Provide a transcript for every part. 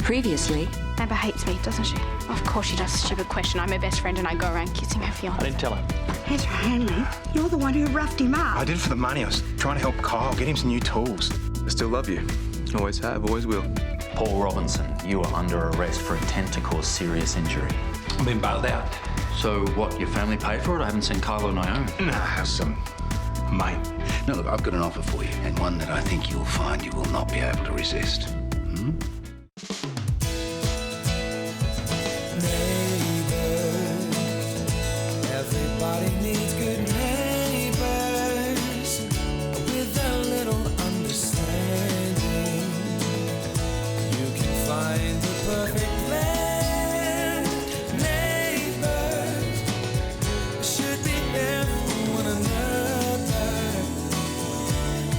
Previously... Amber hates me, doesn't she? Of course she does. Stupid question. I'm her best friend and I go around kissing her fiancé. I didn't tell her. Ezra Hanley, you're the one who roughed him up. I did it for the money. I was trying to help Kyle, get him some new tools. I still love you. Always have, always will. Paul Robinson, you are under arrest for intent to cause serious injury. I've been bailed out. So what, your family paid for it? I haven't seen Kyle or Naomi. Nah, some mate. No, look, I've got an offer for you, and one that I think you'll find you will not be able to resist. Hmm? Everybody needs good neighbors with a little understanding. You can find the perfect blend. Neighbors should be there for one another.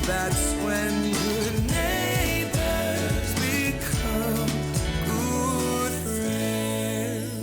That's when good neighbors become good friends.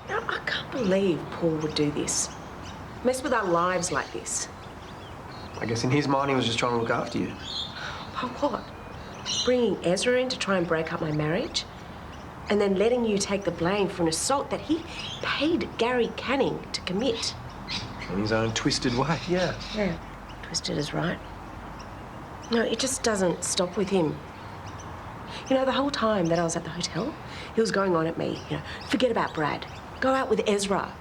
Now, I can't believe Paul would do this. Mess with our lives like this. I guess in his mind he was just trying to look after you. But what? Bringing Ezra in to try and break up my marriage? And then letting you take the blame for an assault that he paid Gary Canning to commit? In his own twisted way, yeah. Yeah, twisted is right. No, it just doesn't stop with him. You know, the whole time that I was at the hotel, he was going on at me, forget about Brad. Go out with Ezra.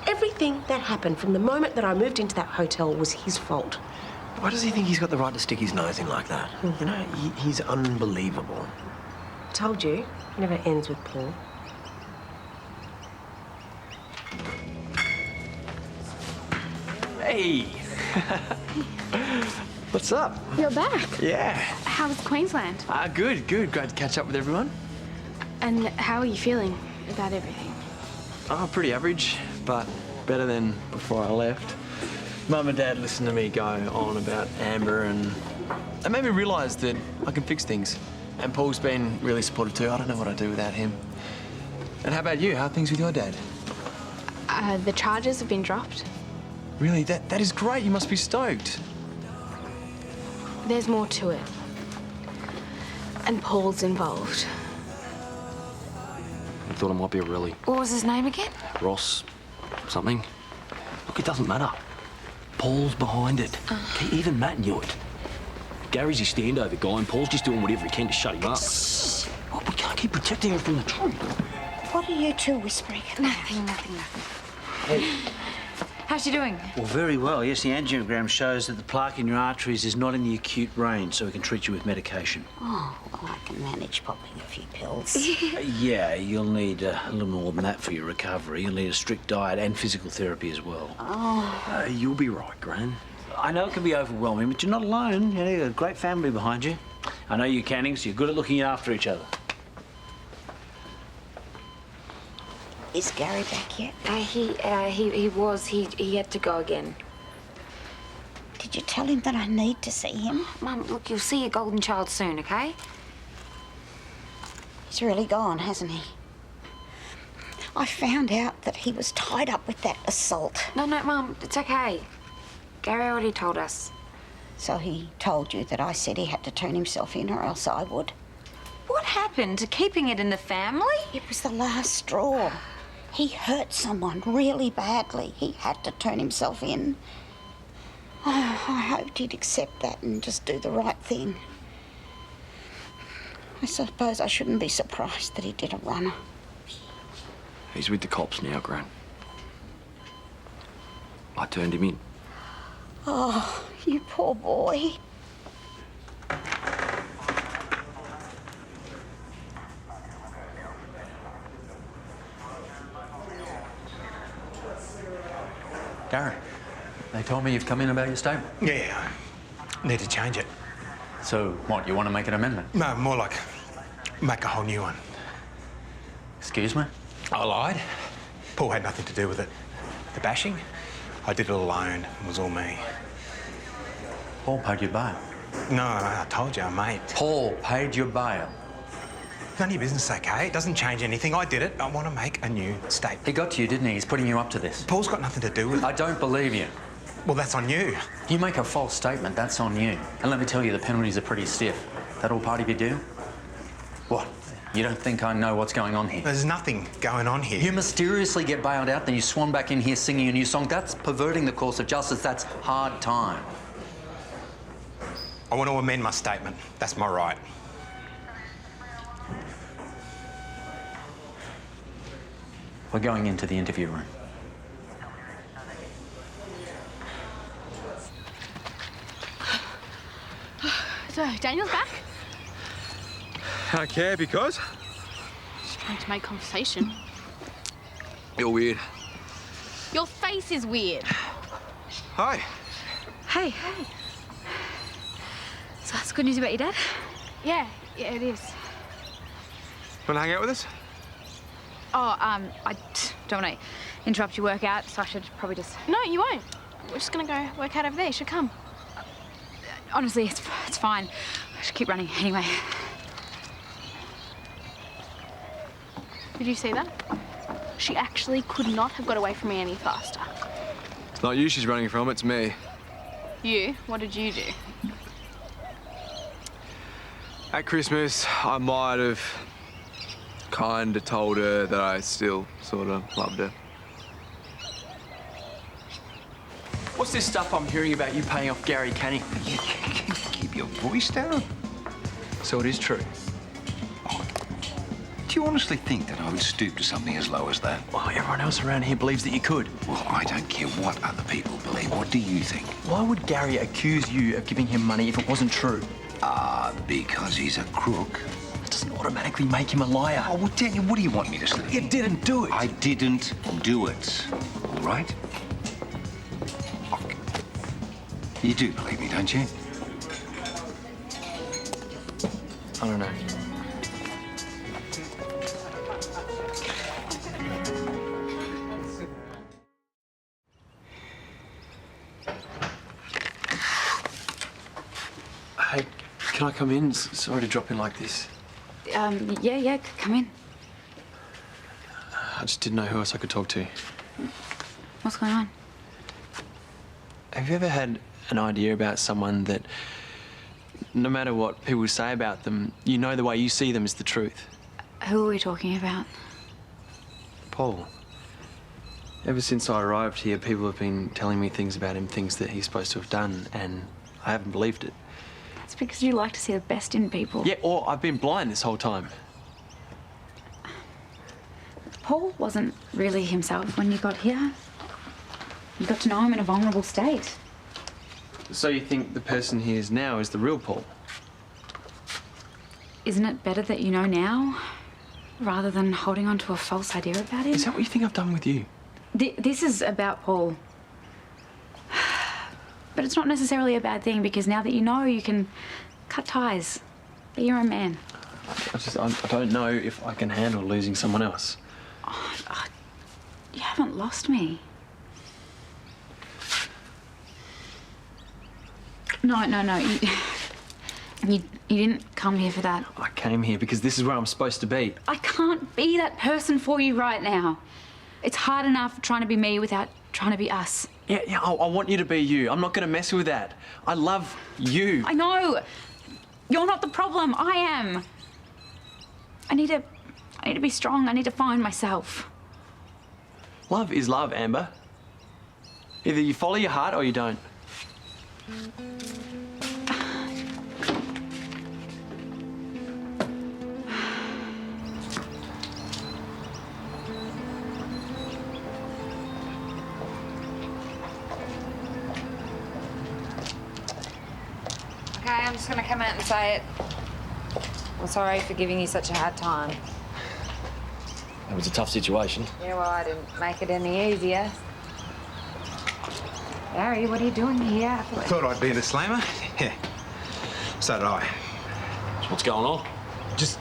Everything that happened from the moment that I moved into that hotel was his fault. Why does he think he's got the right to stick his nose in like that? You know, he's unbelievable. Told you, it never ends with Paul. Hey! What's up? You're back. Yeah. How was Queensland? Good. Great to catch up with everyone. And how are you feeling about everything? Oh, pretty average, but better than before I left. Mum and Dad listened to me go on about Amber and it made me realise that I can fix things. And Paul's been really supportive too. I don't know what I'd do without him. And how about you? How are things with your dad? The charges have been dropped. Really? That is great. You must be stoked. There's more to it. And Paul's involved. I thought it might be a really... What was his name again? Ross... something. Look, it doesn't matter. Paul's behind it. Even Matt knew it. Gary's his standover guy and Paul's just doing whatever he can to shut him up. Well, we can't keep protecting him from the truth. What are you two whispering about? Nothing. Hey. How's she doing? Well, very well. Yes, the angiogram shows that the plaque in your arteries is not in the acute range, so we can treat you with medication. Oh, well, I can manage popping a few pills. Yeah, you'll need a little more than that for your recovery. You'll need a strict diet and physical therapy as well. Oh. You'll be right, Gran. I know it can be overwhelming, but you're not alone. You've got a great family behind you. I know you, Canning, so you're good at looking after each other. Is Gary back yet? He had to go again. Did you tell him that I need to see him? Mum, look, you'll see your golden child soon, okay? He's really gone, hasn't he? I found out that he was tied up with that assault. No, Mum, it's okay. Gary already told us. So he told you that I said he had to turn himself in or else I would? What happened to keeping it in the family? It was the last straw. He hurt someone really badly. He had to turn himself in. Oh, I hoped he'd accept that and just do the right thing. I suppose I shouldn't be surprised that he did a runner. He's with the cops now, Gran. I turned him in. Oh, you poor boy. Gary, they told me you've come in about your statement. Yeah, need to change it. So what, you want to make an amendment? No, more like make a whole new one. Excuse me? I lied. Paul had nothing to do with it. The bashing, I did it alone. It was all me. Paul paid your bail. No, I told you, mate. Paul paid your bail. None of your business, okay? It doesn't change anything. I did it. I want to make a new statement. He got to you, didn't he? He's putting you up to this. Paul's got nothing to do with it. I don't believe you. Well, that's on you. You make a false statement, that's on you. And let me tell you, the penalties are pretty stiff. That all part of your deal? What? You don't think I know what's going on here? There's nothing going on here. You mysteriously get bailed out, then you swan back in here singing a new song. That's perverting the course of justice. That's hard time. I want to amend my statement. That's my right. We're going into the interview room. So, Daniel's back? I care because Just trying to make conversation. you're weird. Your face is weird. Hi. Hey. Hey. So that's good news about your dad? Yeah, it is. Want to hang out with us? Oh, I don't want to interrupt your workout, so I should probably just... No, you won't. We're just gonna go work out over there. You should come. Honestly, it's fine. I should keep running anyway. Did you see that? She actually could not have got away from me any faster. It's not you she's running from, it's me. You? What did you do? At Christmas, I might have kind of told her that I still sort of loved her. What's this stuff I'm hearing about you paying off Gary Canning? Keep your voice down. So it is true. Do you honestly think that I would stoop to something as low as that? Well, everyone else around here believes that you could. Well, I don't care what other people believe. What do you think? Why would Gary accuse you of giving him money if it wasn't true? Because he's a crook. That doesn't automatically make him a liar. Oh, well, Daniel, what do you want me to say? You didn't do it. I didn't do it. All right? You do believe me, don't you? I don't know. Hey, can I come in? Sorry to drop in like this. Yeah, come in. I just didn't know who else I could talk to. What's going on? Have you ever had an idea about someone that, no matter what people say about them, you know the way you see them is the truth? Who are we talking about? Paul. Ever since I arrived here, people have been telling me things about him, things that he's supposed to have done, and I haven't believed it. It's because you like to see the best in people. Yeah, or I've been blind this whole time. Paul wasn't really himself when you got here. You got to know him in a vulnerable state. So you think the person he is now is the real Paul? Isn't it better that you know now, rather than holding on to a false idea about him? Is that what you think I've done with you? This is about Paul. But it's not necessarily a bad thing, because now that you know, you can cut ties. Be your own man. I don't know if I can handle losing someone else. You haven't lost me. No. You didn't come here for that. I came here because this is where I'm supposed to be. I can't be that person for you right now. It's hard enough trying to be me without trying to be us. Yeah, I want you to be you. I'm not going to mess with that. I love you. I know. You're not the problem. I am. I need to be strong. I need to find myself. Love is love, Amber. Either you follow your heart or you don't. Okay, I'm just gonna come out and say it. I'm sorry for giving you such a hard time. It was a tough situation. Yeah, well, I didn't make it any easier. Barry, what are you doing here? I feel like... Thought I'd be in a slammer. Yeah. So did I. So what's going on? Just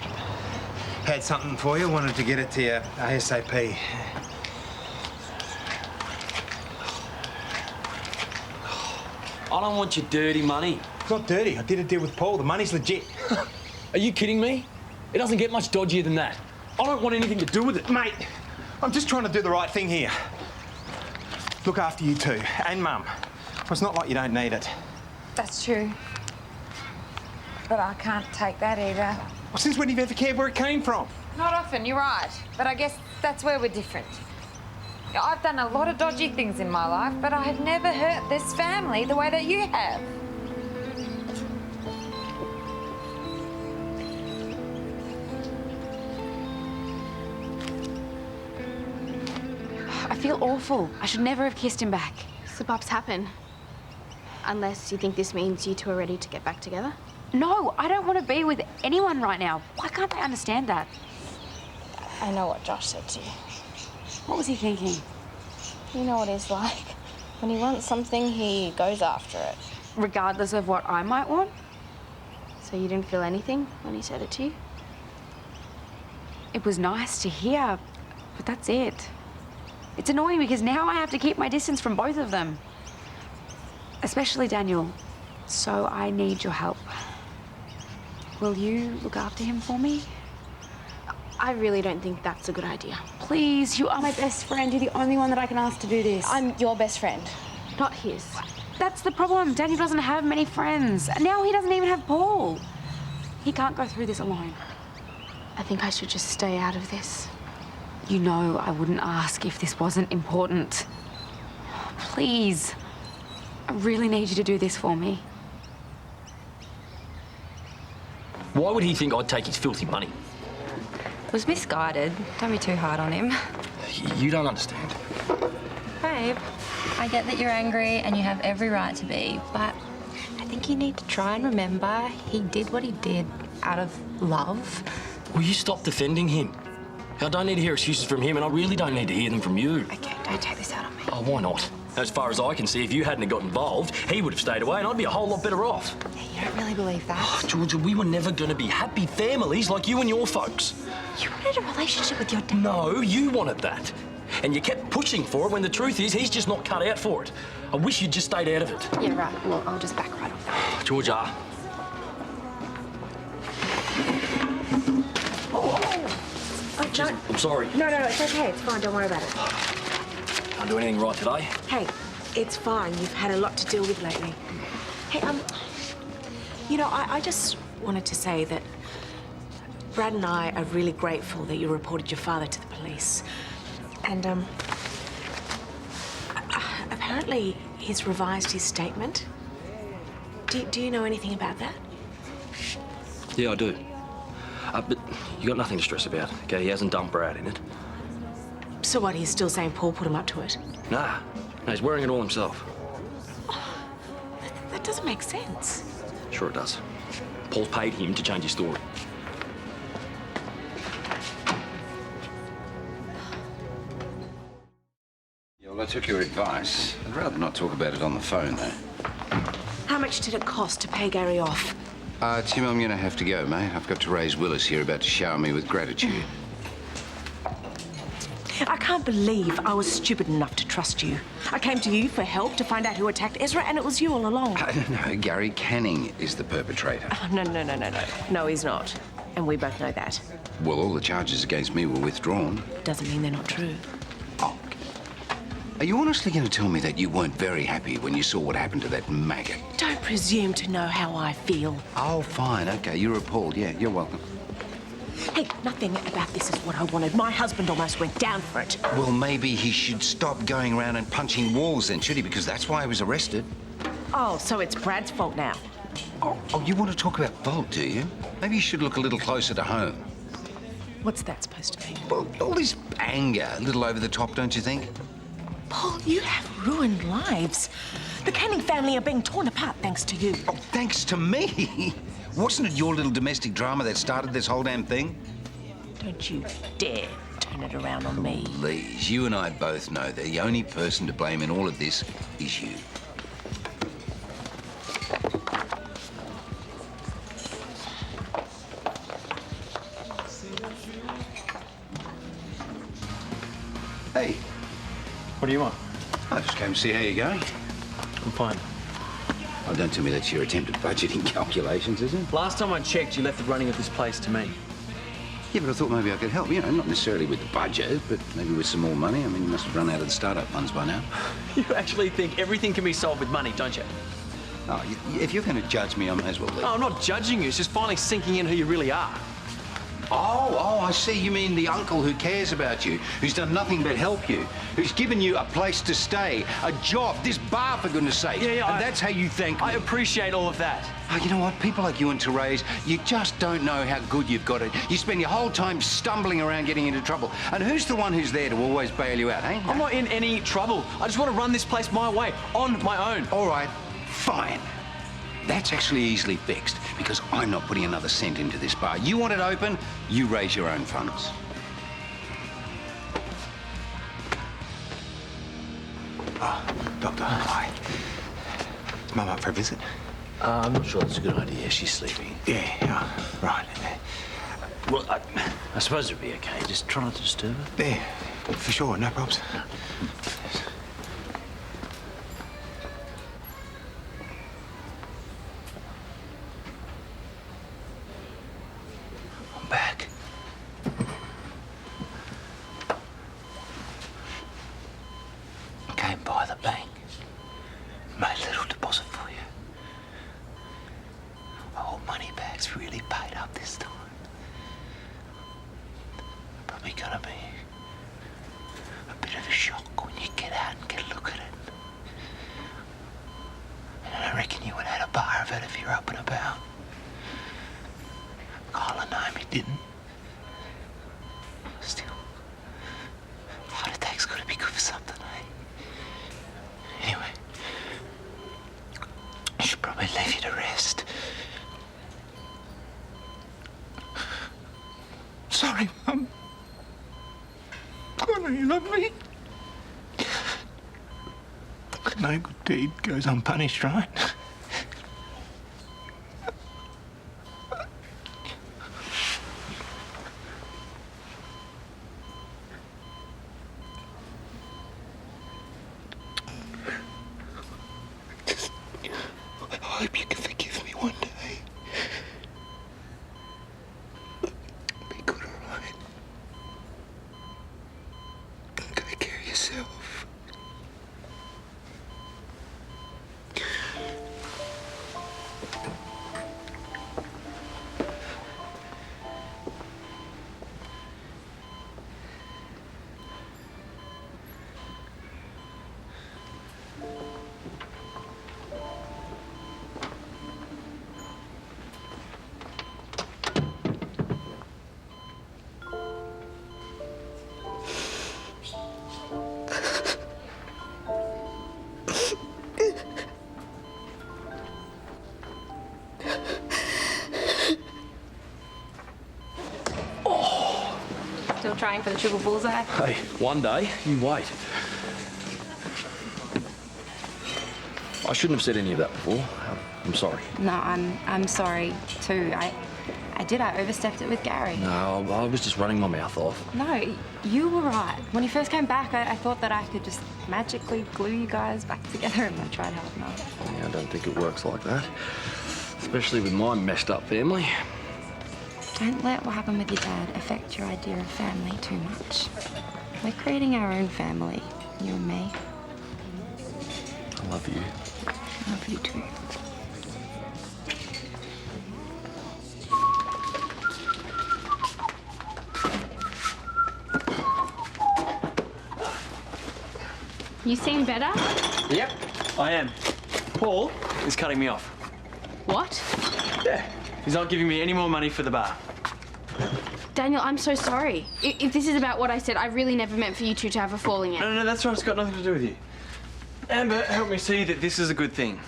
had something for you. Wanted to get it to you ASAP. I don't want your dirty money. It's not dirty. I did a deal with Paul. The money's legit. Are you kidding me? It doesn't get much dodgier than that. I don't want anything to do with it. Mate, I'm just trying to do the right thing here. Look after you two, and Mum. It's not like you don't need it. That's true. But I can't take that either. Well, since when have you ever cared where it came from? Not often, you're right. But I guess that's where we're different. I've done a lot of dodgy things in my life, but I have never hurt this family the way that you have. I feel awful. I should never have kissed him back. Slip-ups happen. Unless you think this means you two are ready to get back together. No, I don't want to be with anyone right now. Why can't I understand that? I know what Josh said to you. What was he thinking? You know what he's like. When he wants something, he goes after it. Regardless of what I might want? So you didn't feel anything when he said it to you? It was nice to hear, but that's it. It's annoying because now I have to keep my distance from both of them. Especially Daniel. So I need your help. Will you look after him for me? I really don't think that's a good idea. Please, you are my best friend. You're the only one that I can ask to do this. I'm your best friend, not his. That's the problem. Daniel doesn't have many friends. Now he doesn't even have Paul. He can't go through this alone. I think I should just stay out of this. You know I wouldn't ask if this wasn't important. Please. I really need you to do this for me. Why would he think I'd take his filthy money? Was misguided. Don't be too hard on him. You don't understand. Babe, I get that you're angry and you have every right to be, but I think you need to try and remember he did what he did out of love. Will you stop defending him? I don't need to hear excuses from him, and I really don't need to hear them from you. Okay, don't take this out on me. Oh, why not? As far as I can see, if you hadn't got involved, he would have stayed away and I'd be a whole lot better off. You don't really believe that? Oh, Georgia, we were never going to be happy families like you and your folks. You wanted a relationship with your dad. No, you wanted that. And you kept pushing for it when the truth is he's just not cut out for it. I wish you'd just stayed out of it. Yeah, right. Well, I'll just back right off. Georgia. I'm sorry. No, it's okay. It's fine. Don't worry about it. Can't do anything right today. Hey, it's fine. You've had a lot to deal with lately. Hey, you know, I just wanted to say that Brad and I are really grateful that you reported your father to the police. And, apparently he's revised his statement. Do you know anything about that? Yeah, I do. But you got nothing to stress about, okay? He hasn't dumped Brad in it. So what, he's still saying Paul put him up to it? Nah, no, he's wearing it all himself. That doesn't make sense. Sure it does. Paul's paid him to change his story. Yeah, well, I took your advice. I'd rather not talk about it on the phone, though. How much did it cost to pay Gary off? Tim, I'm going to have to go, mate. I've got to raise Willis here about to shower me with gratitude. I can't believe I was stupid enough to trust you. I came to you for help to find out who attacked Ezra, and it was you all along. No, Gary Canning is the perpetrator. Oh, no. No, he's not. And we both know that. Well, all the charges against me were withdrawn. Doesn't mean they're not true. Oh. Are you honestly going to tell me that you weren't very happy when you saw what happened to that maggot? Don't presume to know how I feel. Oh, fine. Okay, you're appalled. Yeah, you're welcome. Hey, nothing about this is what I wanted. My husband almost went down for it. Well, maybe he should stop going around and punching walls then, should he? Because that's why he was arrested. Oh, so it's Brad's fault now. Oh, you want to talk about fault, do you? Maybe you should look a little closer to home. What's that supposed to mean? Well, all this anger, a little over the top, don't you think? Paul, you have ruined lives. The Canning family are being torn apart thanks to you. Oh, thanks to me? Wasn't it your little domestic drama that started this whole damn thing? Don't you dare turn it around on me. Please, you and I both know that the only person to blame in all of this is you. Hey. What do you want? I just came to see how you're going. I'm fine. Oh, don't tell me that's your attempt at budgeting calculations, is it? Last time I checked, you left the running of this place to me. Yeah, but I thought maybe I could help. You know, not necessarily with the budget, but maybe with some more money. I mean, you must have run out of the startup funds by now. You actually think everything can be solved with money, don't you? Oh, if you're going to judge me, I may as well leave. Oh, I'm not judging you. It's just finally sinking in who you really are. Oh, I see. You mean the uncle who cares about you, who's done nothing but help you, who's given you a place to stay, a job, this bar, for goodness sake. Yeah, and that's how you thank me. I appreciate all of that. Oh, you know what? People like you and Therese, you just don't know how good you've got it. You spend your whole time stumbling around getting into trouble. And who's the one who's there to always bail you out, eh? I'm not in any trouble. I just want to run this place my way, on my own. All right, fine. That's actually easily fixed because I'm not putting another cent into this bar. You want it open, you raise your own funds. Oh, Doctor, hi. Is Mum up for a visit? I'm not sure that's a good idea. She's sleeping. Yeah, right. Well, I suppose it'd be okay. Just try not to disturb her. Yeah, for sure, no probs. I'm back. Came by the bank. Made a little deposit for you. My old money bag's really paid up this time. Probably gonna be a bit of a shock when you get out and get a look at it. And I reckon you would have had a bar of it if you're up and about. Call a name you didn't. Still, heart attack's gotta be good for something, eh? Anyway, I should probably leave you to rest. Sorry, Mum. I know you love me. But no good deed goes unpunished, right? I hope you can forgive me one day. Be good, all right? Take care of yourself. Still trying for the triple bullseye? Hey, one day, you wait. I shouldn't have said any of that before. I'm sorry. No, I'm sorry too. I overstepped it with Gary. No, I was just running my mouth off. No, you were right. When you first came back, I thought that I could just magically glue you guys back together, and I tried hard enough. Yeah, I don't think it works like that. Especially with my messed up family. Don't let what happened with your dad affect your idea of family too much. We're creating our own family, you and me. I love you. I love you too. You seem better? Yep, I am. Paul is cutting me off. What? Yeah, he's not giving me any more money for the bar. Daniel, I'm so sorry. If this is about what I said, I really never meant for you two to have a falling out. No, that's right. It's got nothing to do with you. Amber, help me see that this is a good thing.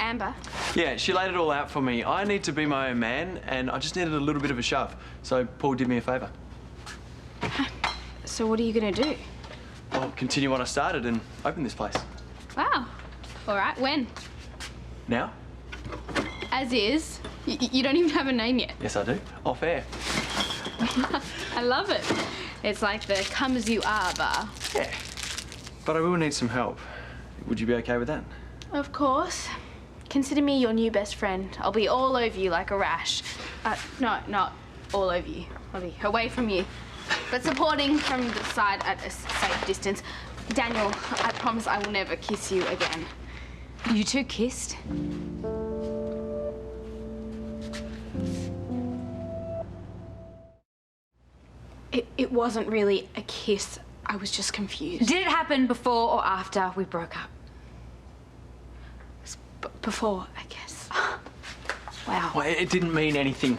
Amber? Yeah, she laid it all out for me. I need to be my own man, and I just needed a little bit of a shove. So Paul did me a favour. So what are you going to do? I'll continue what I started and open this place. Wow. All right, when? Now? As is. You don't even have a name yet. Yes, I do. Off air. I love it. It's like the come as you are bar. Yeah. But I will need some help. Would you be okay with that? Of course. Consider me your new best friend. I'll be all over you like a rash. No, not all over you. I'll be away from you. But supporting from the side at a safe distance. Daniel, I promise I will never kiss you again. You two kissed? What? 'Cause It wasn't really a kiss. I was just confused. Did it happen before or after we broke up? Before, I guess. Wow. Well, it didn't mean anything.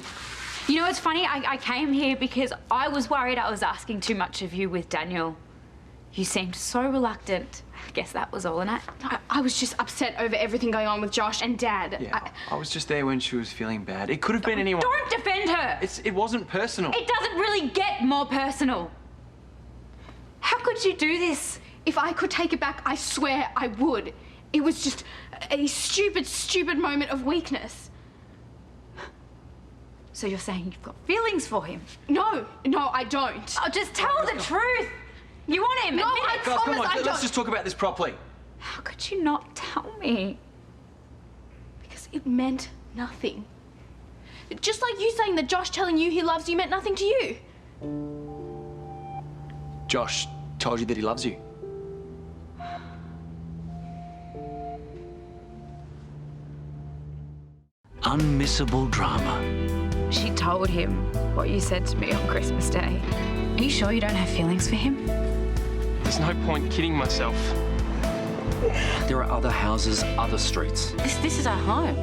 You know, it's funny, I came here because I was worried I was asking too much of you with Daniel. You seemed so reluctant. I guess that was all in it. I was just upset over everything going on with Josh and Dad. Yeah, I was just there when she was feeling bad. It could have been anyone. Don't defend her! It wasn't personal. It doesn't really get more personal. How could you do this? If I could take it back, I swear I would. It was just a stupid, stupid moment of weakness. So you're saying you've got feelings for him? No, I don't. Oh, just tell the truth. You want him? No, Admit I it. Guys, come promise on, I let's don't. just talk about this properly. How could you not tell me? Because it meant nothing. Just like you saying that Josh telling you he loves you meant nothing to you. Josh told you that he loves you. Unmissable drama. She told him what you said to me on Christmas Day. Are you sure you don't have feelings for him? There's no point kidding myself. There are other houses, other streets. This is our home.